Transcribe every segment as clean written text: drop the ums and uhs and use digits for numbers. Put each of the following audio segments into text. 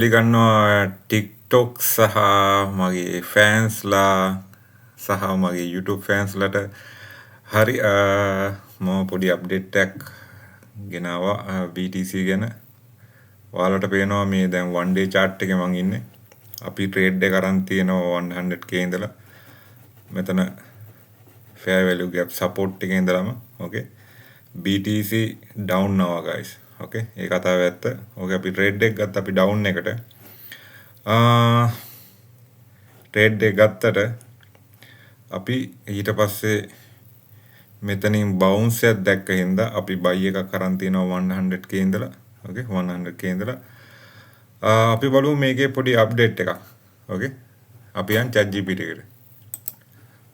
පිළිගන්නවා TikTok සහ මගේ ෆෑන්ස්ලා සහ මගේ YouTube ෆෑන්ස්ලට හරි මම පොඩි අප්ඩේට් එකක් ගෙනාවා BTC ගැන. ඔයාලට පේනවා මේ දැන් one day chart එකේ මං ඉන්නේ. අපි ට්‍රේඩ් එක අරන් තියෙනවා 100k ඉඳලා. මෙතන fair value gap support එකේ ඉඳලාම okay. BTC down now guys. okay ඒ කතාව ඇත්ත. okay අපි ට්‍රේඩ් එක ගත්ත අපි down එකට. ට්‍රේඩ් එක ගත්තට අපි ඊට පස්සේ මෙතනින් bounce එකක් දැක්ක හින්දා අපි buy එකක් අරන් තියෙනවා 100k ඉඳලා. okay 100k ඉඳලා. අපි බලමු මේකේ පොඩි අප්ඩේට් එකක්. okay අපි යන් ChatGPT එකට.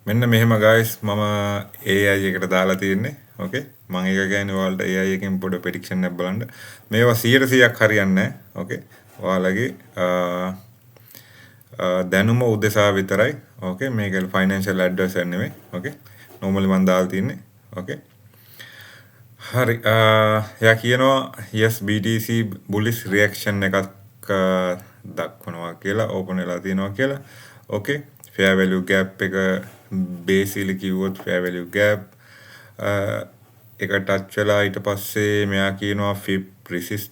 මෙන්න මෙහෙම guys මම AI එකට දාලා තියෙන්නේ. okay මම ඒක කියන්නේ ඔයාලට AI එකෙන් පොඩි prediction එකක් බලන්න. මේවා 100%ක් හරියන්නේ නැහැ. okay ඔයාලගේ දැනුම උදෙසා විතරයි. okay මේක financial advisor නෙමෙයි. okay normally මම දාලා තියන්නේ. okay හරි එයා කියනවා yes BTC bullish reaction එකක් දක්වනවා කියලා open වෙලා තියෙනවා කියලා. okay fair value gap එක basically කිව්වොත් fair value gap එක ටච් වෙලා ඊට පස්සේ මෙයා කියනවා fib resistance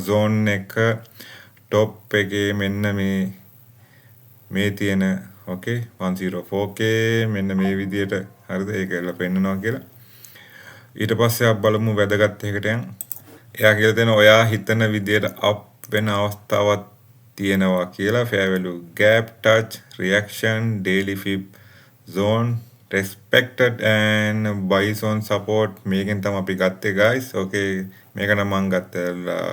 zone එක top එකේ මෙන්න මේ තියෙන okay 104k මෙන්න මේ විදියට හරිද ඒකල පෙන්නනවා කියලා. ඊට පස්සේ අපි බලමු වැදගත් එකකට යන්. එයා කියලා දෙනවා ඔයා හිතන විදියට up වෙන අවස්ථාවක් තියෙනවා කියලා. fair value gap touch reaction daily fib zone respected and buy zone support මේකෙන් තමයි අපි ගත්තේ guys. okay මේක නම් මම ගත්තා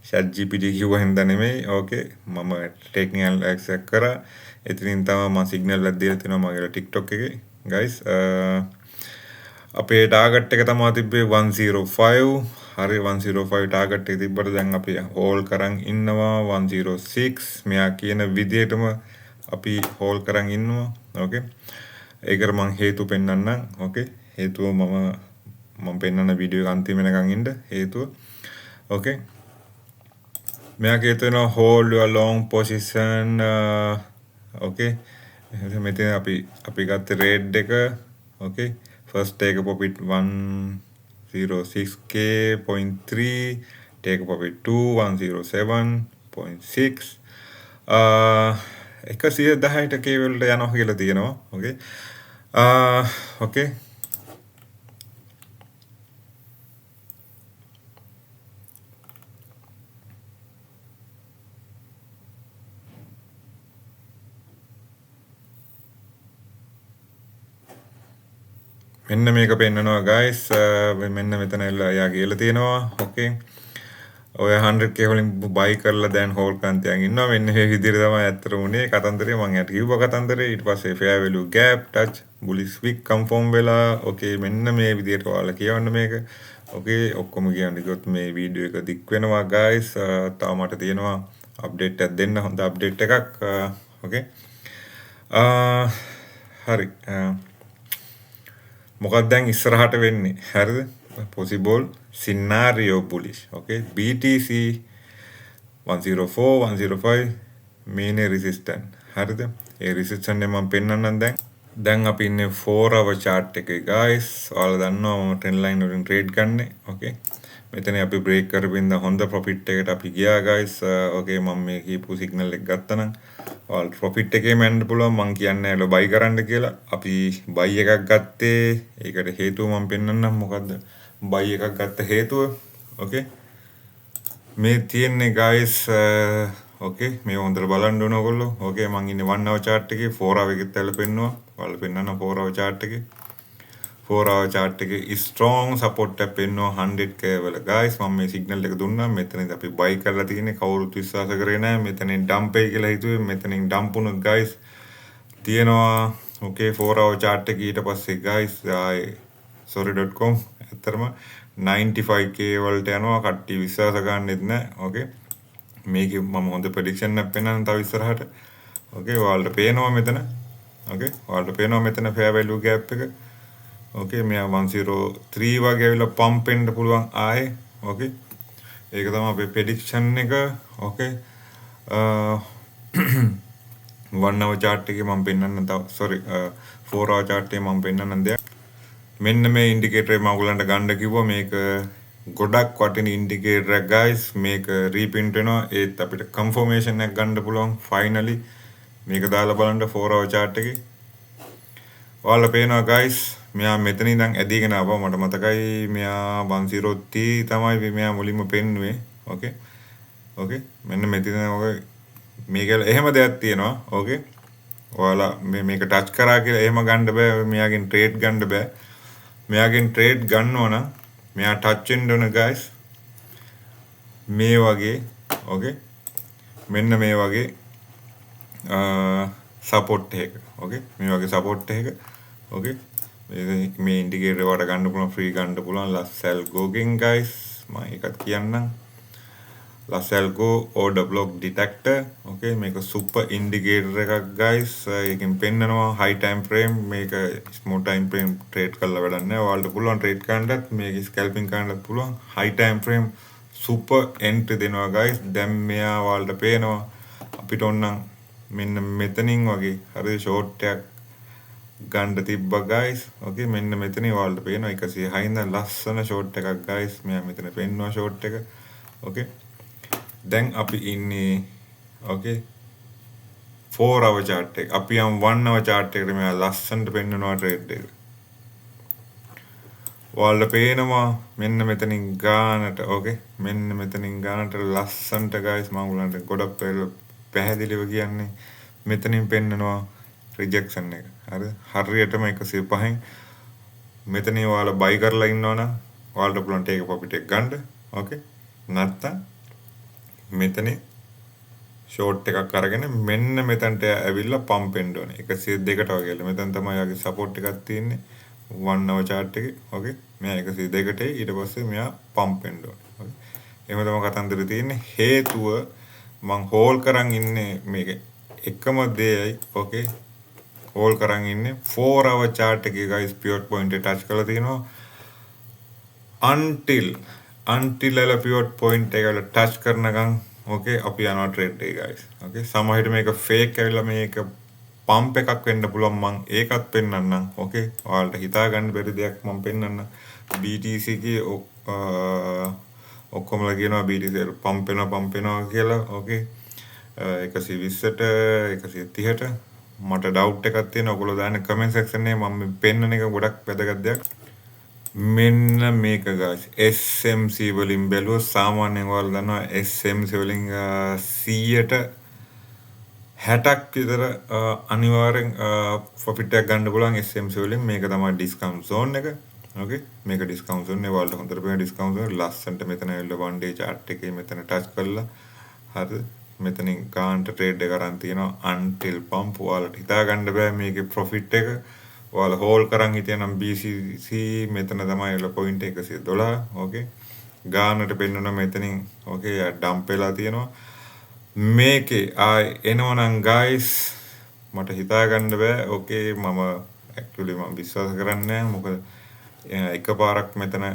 ChatGPT කිව්ව හින්දා නෙමෙයි. okay මම technical access කරා. එතනින් තමයි මම signal එකක් දීලා තිනවා මගේ TikTok එකේ guys. අපේ target එක තමයි තිබ්බේ 105. හරි 105 target එක තිබ්බට දැන් අපි hold කරන් ඉන්නවා 106. මෙයා කියන විදියටම අපි hold කරන් ඉන්නවා. okay ඒකට මම හේතු පෙන්නන්නම්. okay හේතුව මම පෙන්නන වීඩියෝ එක අන්තිම වෙනකන් ඉන්න හේතුව. okay මෙයා කියනවා hold your long position okay මෙතන අපි ගත්ත රේට් එක okay first take a profit 106k 0.3 take a profit 2 107.6 110ට k වලට යනවා කියලා තියෙනවා. okay okay මෙන්න මේක පෙන්නනවා guys. මෙන්න මෙතන එයා කියලා තියෙනවා. okay ඔය 100k වලින් buy කරලා දැන් hold කරන් තියන් ඉන්නවා. මෙන්න මේ විදිහට තමයි ඇත්තට උනේ කතන්දරේ. මම යට කිව්වා කතන්දරේ. ඊට පස්සේ fair value gap touch bullish wick confirm වෙලා. okay මෙන්න මේ විදිහට ඔයාලා කියවන්න මේක. okay ඔක්කොම කියන්නේ ගොත් මේ වීඩියෝ එක දික් වෙනවා guys. තාම මට තියෙනවා අප්ඩේට් එකක් දෙන්න. හොඳ අප්ඩේට් එකක්. okay හරි මොකක්ද දැන් ඉස්සරහට වෙන්නේ හරිද possible scenario bullish. okay BTC 104 105 main resistance හරිද ඒ resistance එක මම පෙන්නන්නම්. දැන් අපි ඉන්නේ 4 hour chart එකේ guys. ඔයාලා දන්නවා මම trend line වලින් trade ගන්නෙ. okay මෙතන අපි break කරපින්ද හොඳ profit එකකට අපි ගියා guys. okay මම මේ කියපු signal එක ගත්තා නම් ඔයාලා profit එකේම යන්න පුළුවන්. මම කියන්නේ නෑ buy කරන්න කියලා. අපි buy එකක් ගත්තේ. ඒකට හේතුව මම පෙන්නන්නම් මොකද්ද buy එකක් ගත්ත හේතුව. okay මේ තියෙන්නේ guys okay මේ හොඳට බලන්න ඕන ඔයගොල්ලෝ. okay මම ඉන්නේ 1 hour chart එකේ 4 hour එකෙත් ඇවිල්ලා පෙන්නවා. ඔයාලා පෙන්නන්න 4 hour chart එකේ 4 hour chart එකේ strong support එකක් පෙන්නවා 100k වල guys. මම මේ signal එක දුන්නා. මෙතනදී අපි buy කරලා තියෙන්නේ. කවුරුත් විශ්වාස කරේ නැහැ. මෙතනින් dump වෙයි කියලා හිතුවේ. මෙතනින් dump වුණොත් guys තියෙනවා okay 4 hour chart එකේ ඊට පස්සේ guys ආයේ sorry.com ඇත්තටම 95k වලට යනවා. කට්ටිය විශ්වාස ගන්නෙත් නැහැ. okay මේකේ මම හොඳ prediction එකක් පෙන්නන්න තව ඉස්සරහට. okay ඔයාලට පේනවා මෙතන. okay ඔයාලට පේනවා මෙතන fair value gap එක. okay මෙයා 103 වගේ ඇවිල්ලා පම්ප් වෙන්න පුළුවන් ආයේ. okay ඒක තමයි අපේ prediction එක. ඕකේ 1 hour chart එකේ මම පෙන්නන්න තව sorry 4 hour chart එකේ මම පෙන්නන්න දෙයක්. මෙන්න මේ ඉන්ඩිකේටර් එක මම ඔයගලන්ට ගන්න කිව්වා. මේක ගොඩක් වටින ඉන්ඩිකේටර් එක guys. මේක රීප්‍රින්ට් වෙනවා. ඒත් අපිට කන්ෆර්මේෂන් එකක් ගන්න පුළුවන් finally. මේක දාලා බලන්න 4 hour chart එකේ. ඔයාලා පේනවා guys. මෙයා මෙතන ඉඳන් ඇදීගෙන ආවා. මට මතකයි මෙයා 103 තමයි මෙයා මුලින්ම පෙන්නුවේ. ඕකේ. ඕකේ. මෙන්න මෙතන ඔය මේකල එහෙම දෙයක් තියෙනවා. ඕකේ. ඔයාලා මේක ටච් කරා කියලා එහෙම ගන්න බෑ. මෙයාගෙන් ට්‍රේඩ් ගන්න බෑ. මෙයාගෙන් ට්‍රේඩ් ගන්නවා නම් මෙයා ටච් වෙන්න ඕන guys. මේ වගේ ඕකේ. මෙන්න මේ වගේ සපෝට් එකක. ඕකේ. මේ වගේ සපෝට් එකක. ඕකේ. මේ ඉන්ඩිකේටර් වලට ගන්න පුළුවන් ෆ්‍රී ගන්න පුළුවන් ලස්සල් ගෝගෙන් guys. මම ඒකත් කියන්නම්. ලස්සල් ගෝ order block detector. ඕකේ. මේක super indicator එකක් guys. ඒකෙන් පෙන්නනවා high time frame මේක small time frame trade කරලා වැඩක් නැහැ. ඔයාලට පුළුවන් trade කරන්නත් මේක scalping කරන්නත් පුළුවන්. high time frame super entry දෙනවා guys. දැන් මෙයා ඔයාලට පේනවා අපිට ඕනනම් මෙන්න මෙතනින් වගේ හරි short එකක් ගන්න තිබ්බා guys. ඕකේ මෙන්න මෙතනින් ඔයාලට පේනවා 106 ඉඳන් ලස්සන short එකක් guys. මෙයා මෙතන පෙන්නවා short එක. ඕකේ දැන් අපි ඉන්නේ ඕකේ 4 hour chart එක. අපි යම් 1 hour chart එකට මෙයා ලස්සනට පෙන්වනවා trade එක. ඔයාලට පේනවා මෙන්න මෙතනින් ගානට ඕකේ මෙන්න මෙතනින් ගානට ලස්සනට guys මම උලන්ට ගොඩක් පැහැදිලිව කියන්නේ මෙතනින් පෙන්නනවා rejection එක. හරියටම 105න් මෙතනින් ඔයාලා buy කරලා ඉන්නවනම් ඔයාලට පුළුවන් take profit එක ගන්න. ඕකේ නැත්තම් මෙතන short එකක් අරගෙන මෙන්න මෙතනට ඇවිල්ලා pump වෙන්න ඕනේ. 102ට වගේ. මෙතන තමයි යාගේ support එකක් තියෙන්නේ 1 hour chart එකේ. ඕකේ මෙයා 102ට ඊට පස්සේ මෙයා pump වෙන්න ඕනේ. ඕකේ එහෙම තමයි කතන්දරේ තියෙන්නේ. හේතුව මං හෝල් කරන් ඉන්නේ මේක එකම දෙයයි. ඕකේ හෝල් කරන් ඉන්නේ 4 hour chart එකේ guys pivot point එක touch කරලා තියෙනවා until එල pivot point එක touch කරනකම් ඕකේ අපි යනවා trade එක guys. ඕකේ සමහර විට මේක fake ඇවිල්ලා මේක pump එකක් වෙන්න පුළුවන්. මං ඒකත් පෙන්නන්නම්. ඕකේ ඔයාලට හිතා ගන්න බැරි දෙයක් මං පෙන්නන්න. BTC කේ ඔක්කොමලා කියනවා BTC pump වෙනවා කියලා. ඕකේ 120ට 130ට මට ඩවුට් එකක් තියෙනවා. ඔයගොල්ලෝ දාන්න කමෙන්ට් සෙක්ෂන් එකේ මම පෙන්නන එක ගොඩක් වැදගත් දෙයක්. මෙන්න මේක guys SMC වලින් බැලුවොත් සාමාන්‍යයෙන් ඔයාලා දන්නවා SMC වලින් 100ට 60ක් විතර අනිවාර්යෙන් ප්‍රොෆිට් එකක් ගන්න පුළුවන් SMC වලින්. මේක තමයි ඩිස්කවුන්ට් zone එක. ඕකේ මේක ඩිස්කවුන්ට් zone එක ඔයාලට හොඳට පේන ඩිස්කවුන්ට් zone ලස්සනට මෙතන ඇවිල්ලා 1 day chart එකේ මෙතන ටච් කරලා හරිද මෙතනින් ගානට ට්‍රේඩ් එක අරන් තියෙනවා until pump. ඔයාලට හිතා ගන්න බෑ මේකේ ප්‍රොෆිට් එක. ඔයාලා හෝල් කරන් හිටියනම් BCC මෙතන තමයි එල පොයින්ට් 112. ඕකේ ගානට පෙන්වන මෙතනින් ඕකේ යා ඩම්ප් වෙලා තියෙනවා. මේකේ ආයි එනවනම් guys මට හිතා ගන්න බෑ. ඕකේ මම actually මම විශ්වාස කරන්නේ නැහැ. මොකද එකපාරක් මෙතන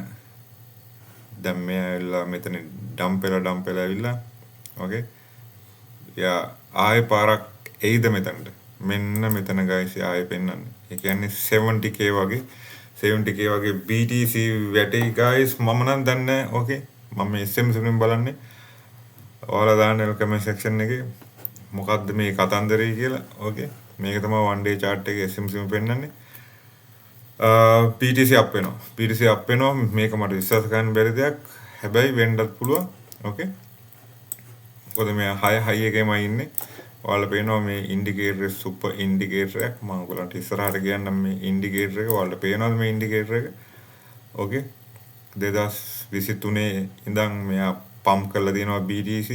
දැන් මේ ඇවිල්ලා මෙතන ඩම්ප් වෙලා ඇවිල්ලා ඕකේ යා ආයි පාරක් එයිද මෙතනට. මෙන්න මෙතන guys ආයෙ පෙන්නන්නේ. ඒ කියන්නේ 70k වගේ BTC වැටේ guys. මම නම් දන්නේ නැහැ. ඕකේ මම මේ SMC වලින් බලන්නේ. ඔයාලා දාන්න කමෙන්ට් සෙක්ෂන් එකේ මොකක්ද මේ කතන්දරේ කියලා. ඕකේ මේක තමයි 1 day chart එකේ SMC වලින් පෙන්නන්නේ. BTC up වෙනවා. මේක මට විශ්වාස කරන්න බැරි දෙයක්. හැබැයි වෙන්නත් පුළුවන්. ඕකේ මොකද මේ high එකේමයි ඉන්නේ. ඔයාලා පේනවා මේ ඉන්ඩිකේටර් සුපර් ඉන්ඩිකේටර් එකක්. මම ඔයගලන්ට ඉස්සරහට කියන්නම් මේ ඉන්ඩිකේටර් එක. ඔයාලට පේනවද මේ ඉන්ඩිකේටර් එක? ඕකේ 2023 ඉඳන් මෙයා පම්ප් කරලා තියෙනවා BTC.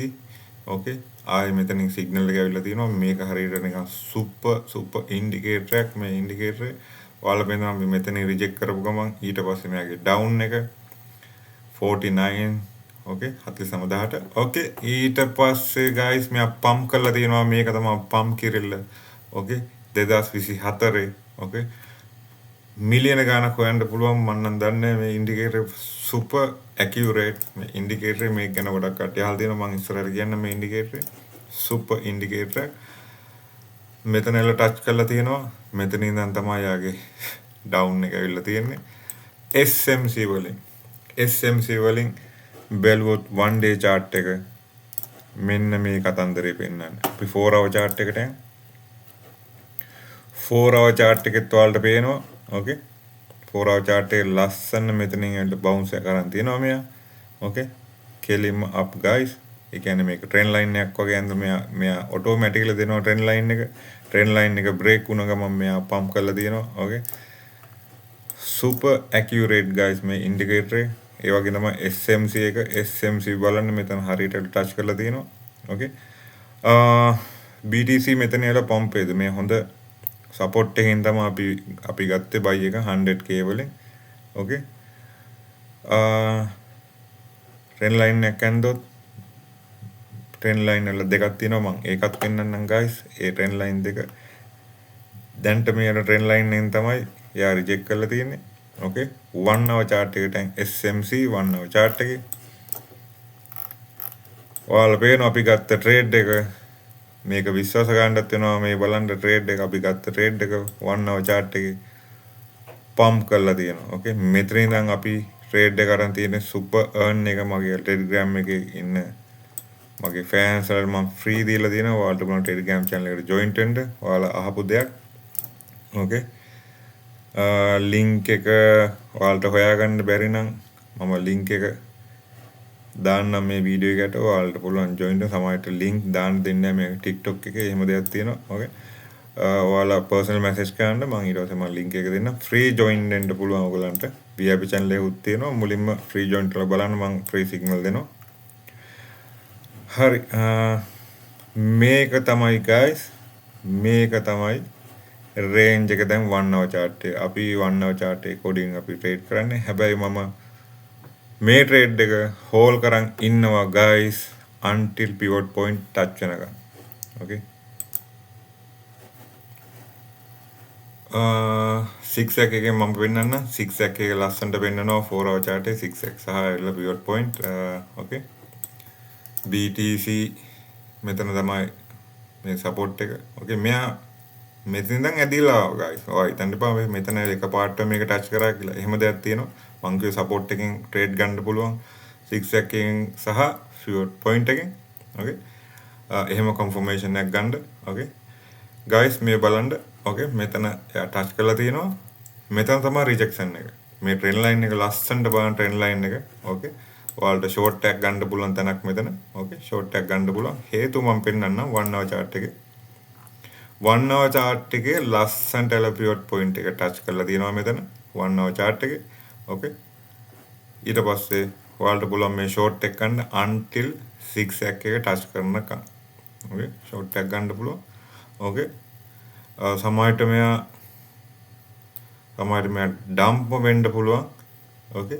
ඕකේ ආයේ මෙතනින් සිග්නල් එක ඇවිල්ලා තියෙනවා. මේක හරියට නිකන් සුපර් ඉන්ඩිකේටර් එකක්. මේ ඉන්ඩිකේටර් ඔයාලා පේනවා මේ මෙතනින් රිජෙක්ට් කරපු ගමන් ඊට පස්සේ මෙයාගේ ඩවුන් එක 49 ඕකේ 49ට. ඕකේ ඊට පස්සේ guys මෙයා පම්ප් කරලා තියෙනවා. මේක තමයි පම්ප් කිරිල්ල. ඕකේ 2024 ඕකේ මිලියන ගානක් හොයන්න පුළුවන්. මම නම් දන්නේ මේ ඉන්ඩිකේටර් සුපර් ඇකියුරේට්. මේ ඉන්ඩිකේටර් මේක ගැන ගොඩක් කට්ටිය අහලා තියෙනවා. මම ඉස්සරහට කියන්න මේ ඉන්ඩිකේටර් සුපර් ඉන්ඩිකේටර්. මෙතන එල ටච් කරලා තියෙනවා. මෙතන ඉඳන් තමයි යාගේ ඩවුන් එක ඇවිල්ලා තියෙන්නේ. SMC වලින් වලින් බැලුවොත් 1 day chart එක මෙන්න මේ කතන්දරේ පෙන්නන්නේ. අපි 4 hour chart එකට යමු. 4 hour chart එකෙත් ඔයාලට පේනවා. ඕකේ. 4 hour chart එකේ ලස්සන මෙතනින් ඇවිල්ලා bounce එක කරන් තියෙනවා මෙයා. ඕකේ. කෙලින්ම up guys. ඒ කියන්නේ මේක trend line එකක් වගේ අන්ද මෙයා automatically දෙනවා trend line එක. trend line එක break වුණ ගමන් මෙයා pump කරලා තියෙනවා. ඕකේ. super accurate guys මේ indicator එක. ඒ වගේ තමයි SMC එක. SMC බලන්න මෙතන හරියට ටච් කරලා තියෙනවා. ඕකේ. BTC මෙතන යලා පම්ප් වේද මේ හොඳ සපෝට් එකෙන් තමයි අපි ගත්තේ buy එක 100k වලින්. ඕකේ. trend line එක ඇන්දොත් trend line වල දෙකක් තියෙනවා මම ඒකත් පෙන්නන්නම් guys. ඒ trend line දෙක දැන්ට මේ trend line එකෙන් තමයි යා රිජෙක්ට් කරලා තියෙන්නේ. ඕකේ. 1 hour chart එකට SMC 1 hour chart එකේ ඔයාලා පේනවා අපි ගත්ත trade එක මේක විශ්වාස ගන්නත් වෙනවා මේ බලන්න trade එක අපි ගත්ත trade එක 1 hour chart එකේ pump කරලා තියෙනවා. ඕකේ. මෙතන ඉඳන් අපි trade එක අරන් තියෙන super earn එක මගේ Telegram එකේ ඉන්න මගේ fans වලට මම free දීලා තියෙනවා. ඔයාලට බලන්න Telegram channel එකට join වෙන්න. ඔයාලා අහපු දෙයක්. ඕකේ. link එක ඔයාලට හොයාගන්න බැරි නම් මම link එක දාන්නම් මේ වීඩියෝ එකට. ඔයාලට පුළුවන් join වෙන්න. සමහරට link දාන්න දෙන්නේ නැහැ මේ TikTok එකේ. එහෙම දෙයක් තියෙනවා. ඕකේ. ඔයාලා personal message කරන්න මම ඊට පස්සේ මම link එක දෙන්නම්. free join වෙන්න පුළුවන් ඔයගලන්ට. VIP channel එකේ උත් තියෙනවා. මුලින්ම free join කරලා බලන්න මම free signal දෙනවා. හරි. මේක තමයි guys. මේක තමයි range එක දැන් 1 hour chart එක. අපි 1 hour chart එක coding අපි trade කරන්නේ. හැබැයි මම මේ trade එක hold කරන් ඉන්නවා guys until pivot point touch වෙනකම්. okay. 6 එකකින් මම පෙන්නන්න 6 එක ලස්සනට පෙන්නනවා 4 hour chart එකේ 6 එක සහ pivot point. okay. BTC මෙතන තමයි මේ support එක. okay. මෙයා මෙතන ඉඳන් ඇදිලා guys. ඔය හිතන්න එපා මෙතන එකපාරට මේක ටච් කරා කියලා. එහෙම දෙයක් තියෙනවා. මං කිව්ව support එකෙන් trade ගන්න පුළුවන් 6 එකකින් සහ pivot point එකෙන්. okay. එහෙම confirmation එකක් ගන්න. okay. guys මේ බලන්න. okay. මෙතන එයා ටච් කරලා තියෙනවා. මෙතන තමයි rejection එක. මේ trend line එක ලස්සනට බලන්න trend line එක. okay. ඔයාලට short එකක් ගන්න පුළුවන් තැනක් මෙතන. okay. short එකක් ගන්න පුළුවන්. හේතුව මම පෙන්නන්නම් 1 hour chart එකේ. 1 hour chart එකේ ලස්සනට pivot point එක ටච් කරලා තියෙනවා මෙතන 1 hour chart එකේ. okay. ඊට පස්සේ ඔයාලට පුළුවන් මේ short එක ගන්න until 6 එක ටච් කරනකම්. okay. short එකක් ගන්න පුළුවන්. okay. සමහරට මෙයා dump වෙන්න පුළුවන්. okay.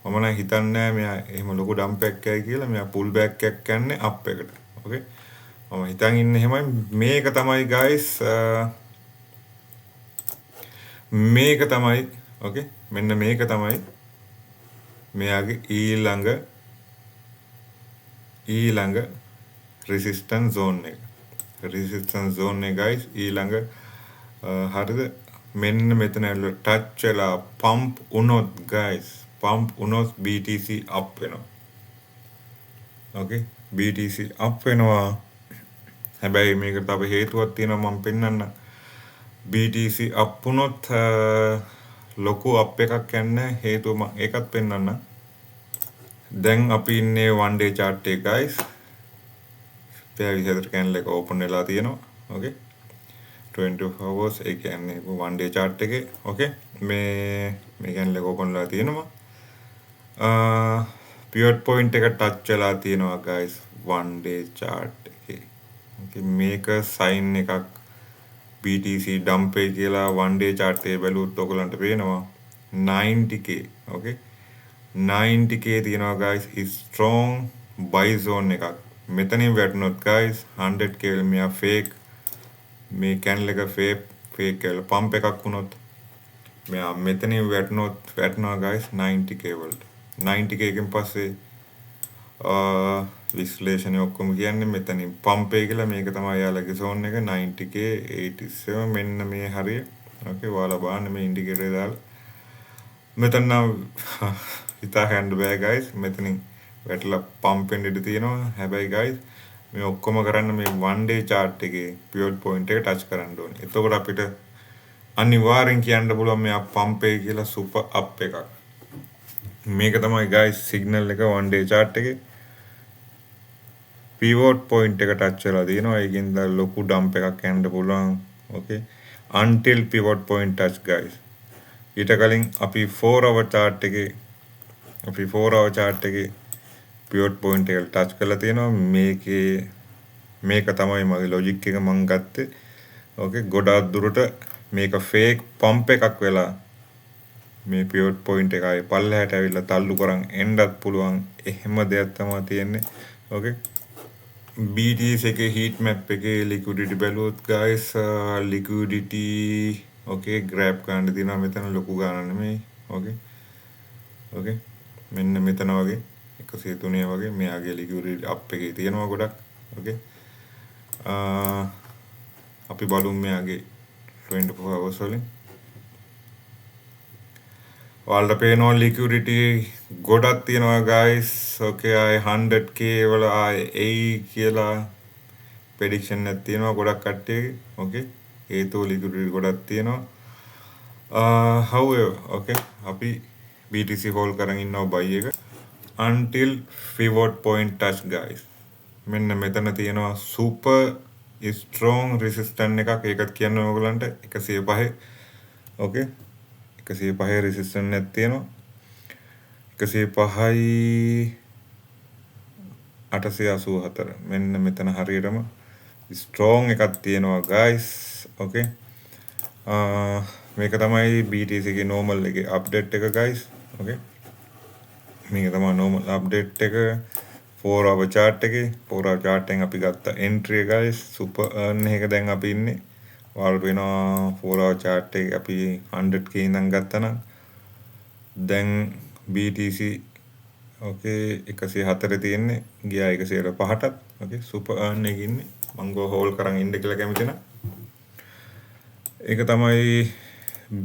මම නම් හිතන්නේ මෙයා එහෙම ලොකු dump එකක් යයි කියලා. මෙයා pull back එකක් යන්නේ up එකට. okay. මම හිතන් ඉන්නේ එහෙමයි. මේක තමයි guys මේක තමයි okay. මෙන්න මේක තමයි මෙයාගේ ඊළඟ resistance zone එක. resistance zone එක guys ඊළඟ හරිද මෙන්න මෙතන touch වෙලා pump වුණොත් guys pump වුණොත් BTC up වෙනවා. okay. BTC up වෙනවා. හැබැයි මේකට තව හේතුවක් තියෙනවා මම පෙන්නන්න. BTC up වුණොත් ලොකු up එකක් යන්නේ හේතුව මම ඒකත් පෙන්නන්න. දැන් අපි ඉන්නේ 1 day chart එකේ guys. පෙර විදිහට candle එක open වෙලා තියෙනවා. okay. 24 hours ඒ කියන්නේ 1 day chart එකේ. okay. මේ candle එක open වෙලා තියෙනවා. pivot point එක touch වෙලා තියෙනවා guys 1 day chart එකේ. okay. මේක sign එකක් BTC dump එක කියලා 1 day chart එකේ බැලුවොත් ඔයගලන්ට පේනවා 90k. okay. 90k තියෙනවා guys strong buy zone එකක්. මෙතනින් වැටුනොත් guys 100k මෙයා fake මේ candle එක fake කියලා pump එකක් වුණොත් මෙයා මෙතනින් වැටෙනවා guys 90k වලට 90k එකෙන් පස්සේ විශ්ලේෂණය ඔක්කොම කියන්නේ මෙතනින් පම්ප් එක කියලා මේක තමයි යාලගේ zone එක 90k 87 මෙන්න මේ හරිය ඕකේ ඔයාලා බලන්න මේ ඉන්ඩිකේටර් දාලා මෙතන නම් හිතා ගන්න බෑ guys මෙතනින් වැටලා පම්ප් වෙන්න ඉඩ තියෙනවා හැබැයි guys මේ ඔක්කොම කරන්න මේ 1 day chart එකේ pivot point එක touch කරන්න ඕනේ එතකොට අපිට අනිවාර්යෙන් කියන්න පුළුවන් මේ පම්ප් එක කියලා super up එකක් මේක තමයි guys signal එක 1 day chart එකේ pivot point එක touch වෙලා තියෙනවා ඒකින්ද ලොකු dump එකක් යන්න පුළුවන් okay until pivot point touch guys ඊට කලින් අපි 4 hour chart එකේ pivot point එක touch කරලා තියෙනවා මේක තමයි මගේ logic එක මම ගත්තේ okay ගොඩාක් දුරට මේක fake pump එකක් වෙලා මේ pivot point එක ආයේ පල්ලෙහාට ඇවිල්ලා තල්ලු කරන් එන්නත් පුළුවන් එහෙම දෙයක් තමයි තියෙන්නේ okay BTC එකේ heat map එකේ liquidity බැලුවොත් guys liquidity okay grab ගන්න දිනවා මෙතන ලොකු ගානක් නෙමෙයි okay මෙන්න මෙතන වගේ 103 වගේ මෙයාගේ liquidity up එකේ තියෙනවා ගොඩක් okay අපි බලමු මෙයාගේ 24 hours වලින් ඔයාලට පේනවා liquidity ගොඩක් තියෙනවා guys okay ආයේ 100k වල ආයේ එයි කියලා prediction එකක් තියෙනවා ගොඩක් කට්ටියගේ okay හේතුව liquidity ගොඩක් තියෙනවා however okay අපි BTC hold කරන් ඉන්නවා buy එක until pivot point touch guys මෙන්න මෙතන තියෙනවා super strong resistance එකක් ඒකත් කියන්නේ ඔයගලන්ට 105 okay 105 resistance එකක් තියෙනවා 105යි 884 මෙන්න මෙතන හරියටම strong එකක් තියෙනවා guys okay මේක තමයි BTC එකේ normal එකේ update එක guys okay මේක තමයි normal update එක 4 hour chart එකේ 4 hour chart එකෙන් අපි ගත්ත entry guys super earn එක දැන් අපි ඉන්නේ ඔයාලට වෙනවා 4 hour chart එකේ අපි 100k ඉඳන් ගත්තා නම් දැන් BTC okay 104 තියෙන්නේ ගියා 105ටත් okay super earn එකේ ඉන්නේ මම ගෝ hold කරන් ඉන්න කියලා කැමති නම් ඒක තමයි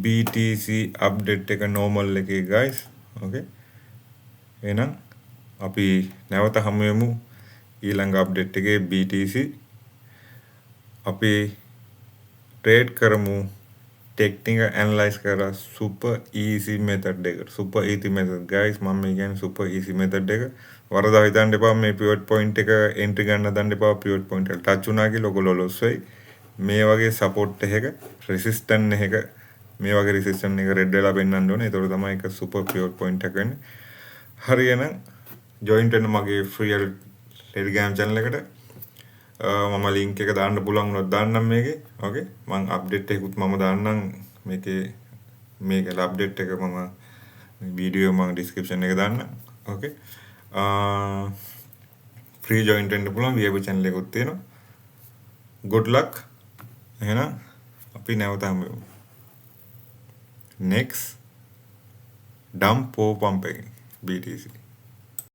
BTC update එක normal එකේ guys okay එහෙනම් අපි නැවත හමු වෙමු ඊළඟ අප්ඩේට් එකේ BTC අපි trade කරමු technical analyze කරලා super easy method එක super easy method guys මම කියන්නේ super easy method එක වරදා හිතන්න එපා මේ pivot point එක entry ගන්න හදන්න එපා pivot point එක touch වුණා කියලා ඔයගොල්ලෝ loss වෙයි මේ වගේ support එකක resistance එකක මේ වගේ resistance එක red වෙලා පෙන්වන්න ඕනේ ඒතකොට තමයි ඒක super pivot point එක වෙන්නේ හරියනම් join වෙන්න මගේ free Telegram channel එකට මම link එක දාන්න පුළුවන් වුණොත් දාන්නම් මේකේ okay මම update එකකුත් මම දාන්නම් මේකේ update එක මම වීඩියෝ මම description එකේ දාන්නම් okay free join වෙන්න පුළුවන් VIP channel එකකුත් තියෙනවා good luck එහෙනම් අපි නැවත හමු වෙමු next dump pump එකේ BTC